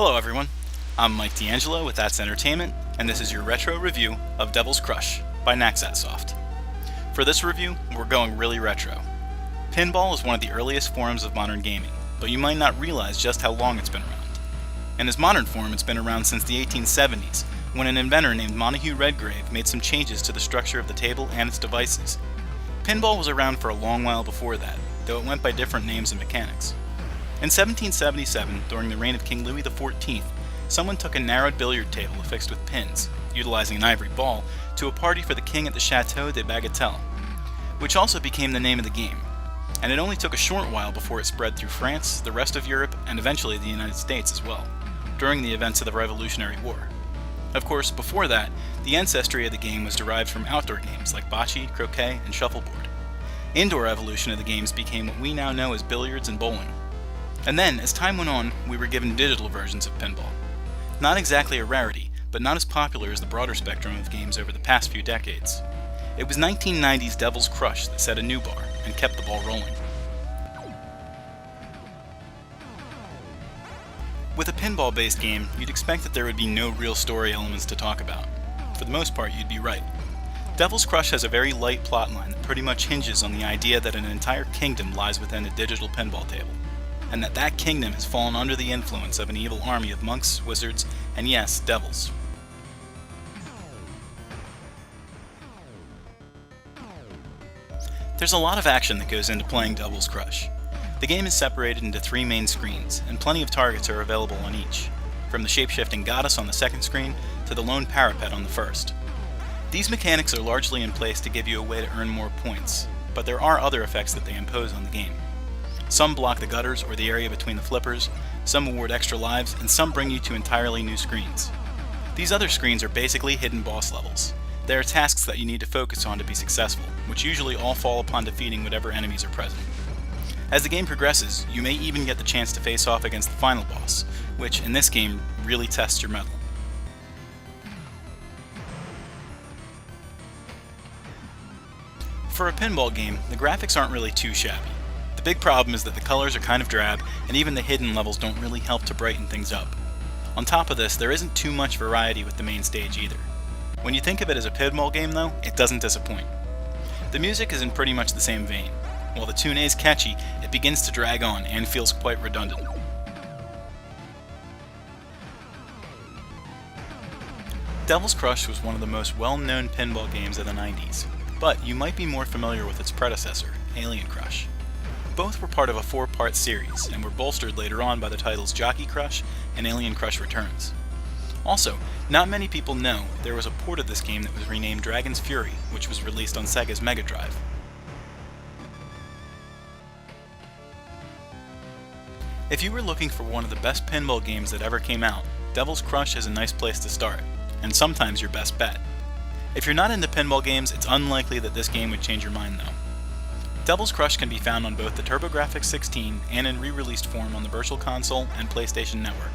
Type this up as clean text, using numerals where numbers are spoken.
Hello everyone, I'm Mike D'Angelo with That's Entertainment, and this is your retro review of Devil's Crush by NAXAT Soft. For this review, we're going really retro. Pinball is one of the earliest forms of modern gaming, but you might not realize just how long it's been around. In its modern form, it's been around since the 1870s, when an inventor named Montague Redgrave made some changes to the structure of the table and its devices. Pinball was around for a long while before that, though it went by different names and mechanics. In 1777, during the reign of King Louis XIV, someone took a narrowed billiard table affixed with pins, utilizing an ivory ball, to a party for the king at the Chateau de Bagatelle, which also became the name of the game. And it only took a short while before it spread through France, the rest of Europe, and eventually the United States as well, during the events of the Revolutionary War. Of course, before that, the ancestry of the game was derived from outdoor games like bocce, croquet, and shuffleboard. Indoor evolution of the games became what we now know as billiards and bowling. And then, as time went on, we were given digital versions of pinball. Not exactly a rarity, but not as popular as the broader spectrum of games over the past few decades. It was 1990's Devil's Crush that set a new bar and kept the ball rolling. With a pinball-based game, you'd expect that there would be no real story elements to talk about. For the most part, you'd be right. Devil's Crush has a very light plotline that pretty much hinges on the idea that an entire kingdom lies within a digital pinball table, and that kingdom has fallen under the influence of an evil army of monks, wizards, and yes, devils. There's a lot of action that goes into playing Devil's Crush. The game is separated into 3 main screens, and plenty of targets are available on each, from the shape-shifting goddess on the second screen to the lone parapet on the first. These mechanics are largely in place to give you a way to earn more points, but there are other effects that they impose on the game. Some block the gutters or the area between the flippers, some award extra lives, and some bring you to entirely new screens. These other screens are basically hidden boss levels. They are tasks that you need to focus on to be successful, which usually all fall upon defeating whatever enemies are present. As the game progresses, you may even get the chance to face off against the final boss, which, in this game, really tests your mettle. For a pinball game, the graphics aren't really too shabby. The big problem is that the colors are kind of drab, and even the hidden levels don't really help to brighten things up. On top of this, there isn't too much variety with the main stage either. When you think of it as a pinball game though, it doesn't disappoint. The music is in pretty much the same vein. While the tune is catchy, it begins to drag on and feels quite redundant. Devil's Crush was one of the most well-known pinball games of the 90s, but you might be more familiar with its predecessor, Alien Crush. Both were part of a 4-part series, and were bolstered later on by the titles Jockey Crush and Alien Crush Returns. Also, not many people know there was a port of this game that was renamed Dragon's Fury, which was released on Sega's Mega Drive. If you were looking for one of the best pinball games that ever came out, Devil's Crush is a nice place to start, and sometimes your best bet. If you're not into pinball games, it's unlikely that this game would change your mind though. Devil's Crush can be found on both the TurboGrafx 16 and in re-released form on the Virtual Console and PlayStation Network.